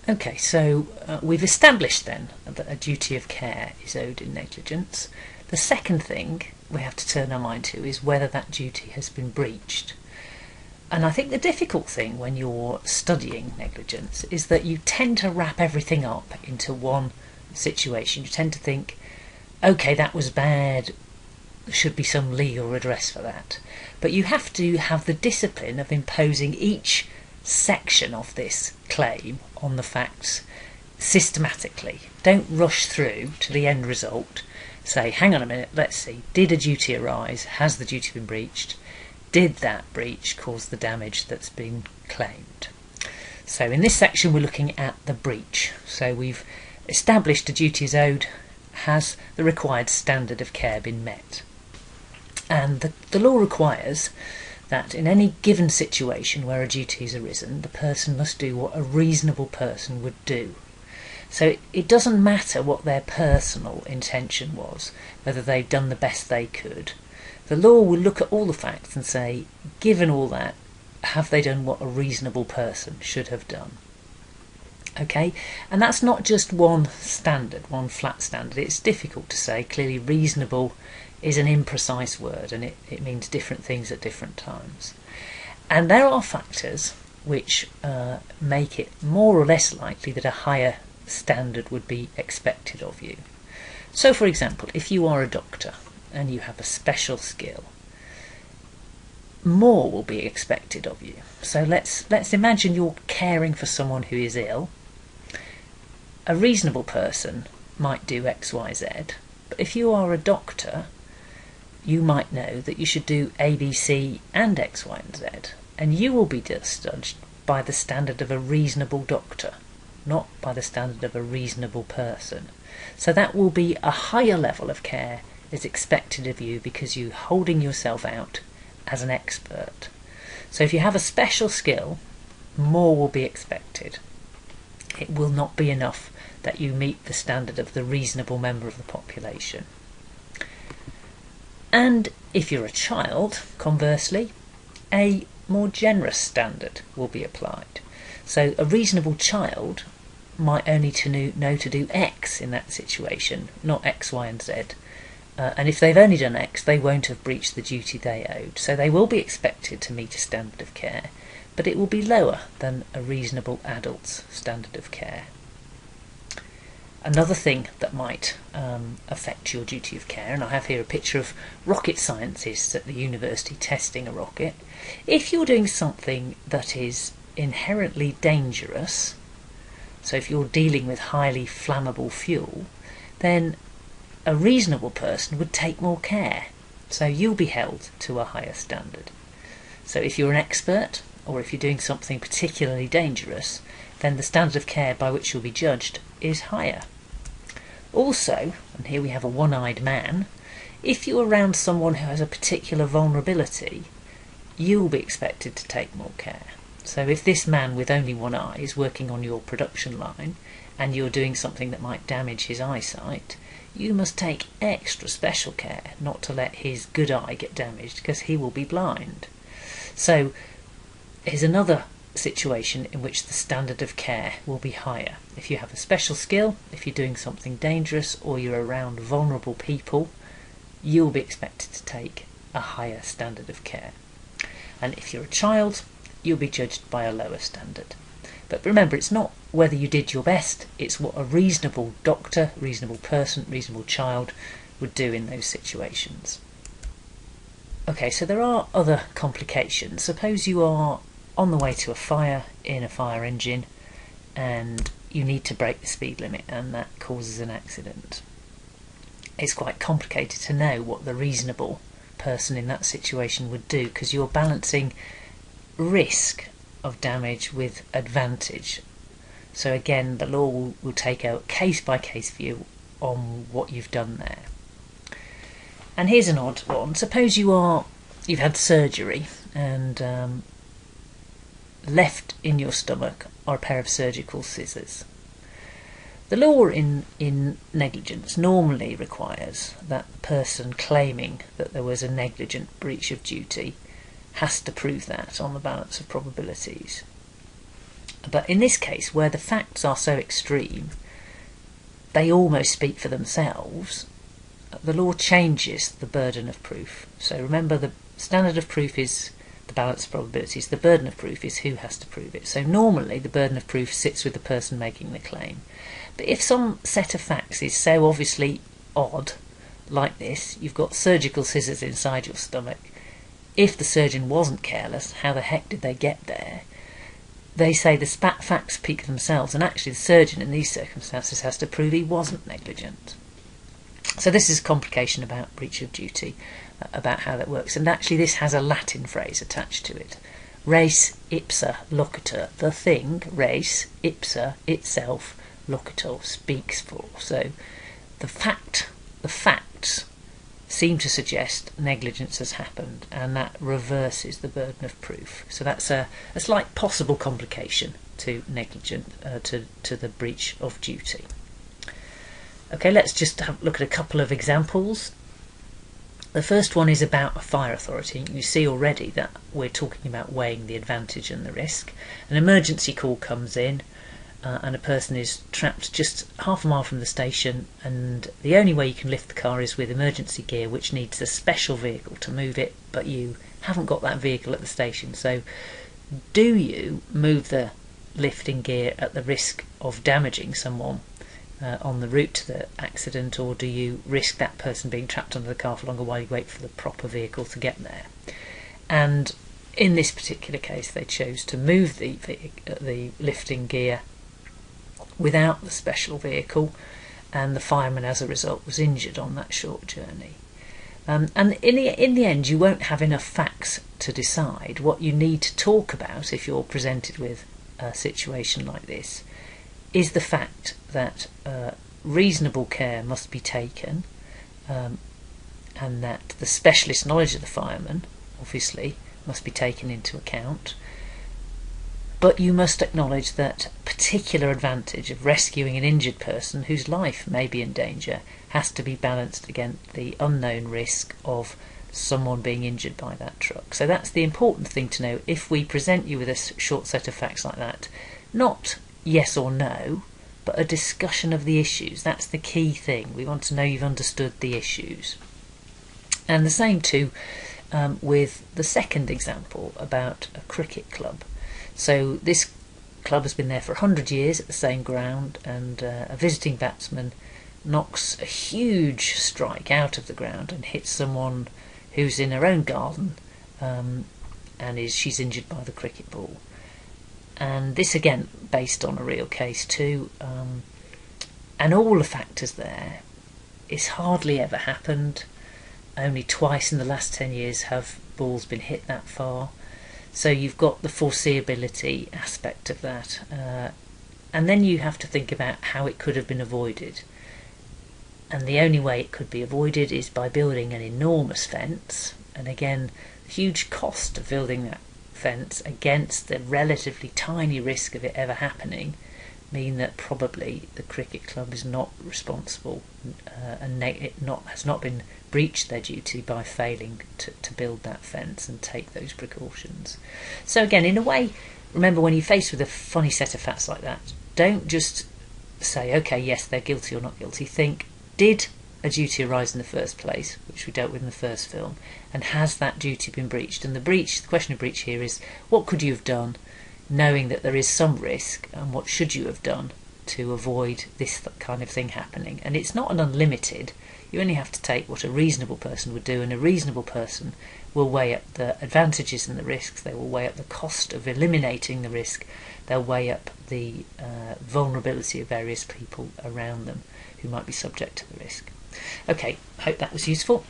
Okay, so we've established then that a duty of care is owed in negligence. The second thing we have to turn our mind to is whether that duty has been breached. And I think the difficult thing when you're studying negligence is that you tend to wrap everything up into one situation. You tend to think, okay, that was bad, there should be some legal redress for that. But you have to have the discipline of imposing each section of this claim on the facts systematically. Don't rush through to the end result. Say, hang on a minute, let's see, did a duty arise? Has the duty been breached? Did that breach cause the damage that's been claimed? So in this section we're looking at the breach. So we've established a duty is owed. Has the required standard of care been met? And the law requires that in any given situation where a duty has arisen, the person must do what a reasonable person would do. So it doesn't matter what their personal intention was, whether they've done the best they could. The law will look at all the facts and say, given all that, have they done what a reasonable person should have done? Okay, and that's not just one standard, one flat standard. It's difficult to say. Clearly reasonable is an imprecise word, and it means different things at different times. And there are factors which make it more or less likely that a higher standard would be expected of you. So for example, if you are a doctor and you have a special skill, more will be expected of you. So let's imagine you're caring for someone who is ill. A reasonable person might do X, Y, Z, but if you are a doctor, you might know that you should do A, B, C and X, Y and Z, and you will be judged by the standard of a reasonable doctor, not by the standard of a reasonable person. So that will be a higher level of care is expected of you because you're holding yourself out as an expert. So if you have a special skill, more will be expected. It will not be enough that you meet the standard of the reasonable member of the population. And if you're a child, conversely, a more generous standard will be applied. So a reasonable child might only know to do X in that situation, not X, Y and Z. And if they've only done X, they won't have breached the duty they owed. So they will be expected to meet a standard of care, but it will be lower than a reasonable adult's standard of care. Another thing that might affect your duty of care, and I have here a picture of rocket scientists at the university testing a rocket. If you're doing something that is inherently dangerous, so if you're dealing with highly flammable fuel, then a reasonable person would take more care. So you'll be held to a higher standard. So if you're an expert, or if you're doing something particularly dangerous, then the standard of care by which you'll be judged is higher. Also, and here we have a one-eyed man, if you're around someone who has a particular vulnerability, you'll be expected to take more care. So if this man with only one eye is working on your production line, and you're doing something that might damage his eyesight, you must take extra special care not to let his good eye get damaged, because he will be blind. So here's another situation in which the standard of care will be higher. If you have a special skill, if you're doing something dangerous, or you're around vulnerable people, you'll be expected to take a higher standard of care. And if you're a child, you'll be judged by a lower standard. But remember, it's not whether you did your best, it's what a reasonable doctor, reasonable person, reasonable child would do in those situations. Okay, so there are other complications. Suppose you are on the way to a fire in a fire engine and you need to break the speed limit, and that causes an accident. It's quite complicated to know what the reasonable person in that situation would do, because you're balancing risk of damage with advantage. So again, the law will take a case-by-case view on what you've done there. And here's an odd one. Suppose you've had surgery and left in your stomach are a pair of surgical scissors. The law in negligence normally requires that the person claiming that there was a negligent breach of duty has to prove that on the balance of probabilities. But in this case, where the facts are so extreme, they almost speak for themselves, the law changes the burden of proof. So remember, the standard of proof is the balance of probabilities. The burden of proof is who has to prove it. So normally the burden of proof sits with the person making the claim. But if some set of facts is so obviously odd, like this, you've got surgical scissors inside your stomach. If the surgeon wasn't careless, how the heck did they get there? They say the facts speak for themselves, and actually the surgeon in these circumstances has to prove he wasn't negligent. So this is a complication about breach of duty, about how that works. And actually this has a Latin phrase attached to it. Res ipsa loquitur. The thing, res, ipsa, itself, loquitur, speaks for. So the facts seem to suggest negligence has happened, and that reverses the burden of proof. So that's a slight possible complication to to the breach of duty. Okay, let's just look at a couple of examples. The first one is about a fire authority. You see already that we're talking about weighing the advantage and the risk. An emergency call comes in, and a person is trapped just half a mile from the station, and the only way you can lift the car is with emergency gear, which needs a special vehicle to move it, but you haven't got that vehicle at the station. So do you move the lifting gear at the risk of damaging someone on the route to the accident, or do you risk that person being trapped under the car for longer while you wait for the proper vehicle to get there? And in this particular case they chose to move the lifting gear without the special vehicle, and the fireman as a result was injured on that short journey. And in the end you won't have enough facts to decide. What you need to talk about if you're presented with a situation like this is the fact that reasonable care must be taken, and that the specialist knowledge of the fireman obviously must be taken into account. But you must acknowledge that particular advantage of rescuing an injured person whose life may be in danger has to be balanced against the unknown risk of someone being injured by that truck. So that's the important thing to know if we present you with a short set of facts like that. Not yes or no, but a discussion of the issues. That's the key thing. We want to know you've understood the issues. And the same too with the second example about a cricket club. So this club has been there for 100 years at the same ground, and a visiting batsman knocks a huge strike out of the ground and hits someone who's in her own garden, and she's injured by the cricket ball. And this again based on a real case too, and all the factors there. It's hardly ever happened. Only twice in the last 10 years have balls been hit that far. So you've got the foreseeability aspect of that, and then you have to think about how it could have been avoided. And the only way it could be avoided is by building an enormous fence, and again the huge cost of building that fence against the relatively tiny risk of it ever happening mean that probably the cricket club is not responsible, and has not been breached their duty by failing to build that fence and take those precautions. So again, in a way, remember, when you're faced with a funny set of facts like that, don't just say, okay, yes, they're guilty or not guilty. Think, did a duty arise in the first place, which we dealt with in the first film, and has that duty been breached? And the question of breach here is, what could you have done knowing that there is some risk, and what should you have done to avoid this kind of thing happening? And it's not an unlimited. You only have to take what a reasonable person would do, and a reasonable person will weigh up the advantages and the risks. They will weigh up the cost of eliminating the risk. They'll weigh up the vulnerability of various people around them who might be subject to the risk. Okay, hope that was useful.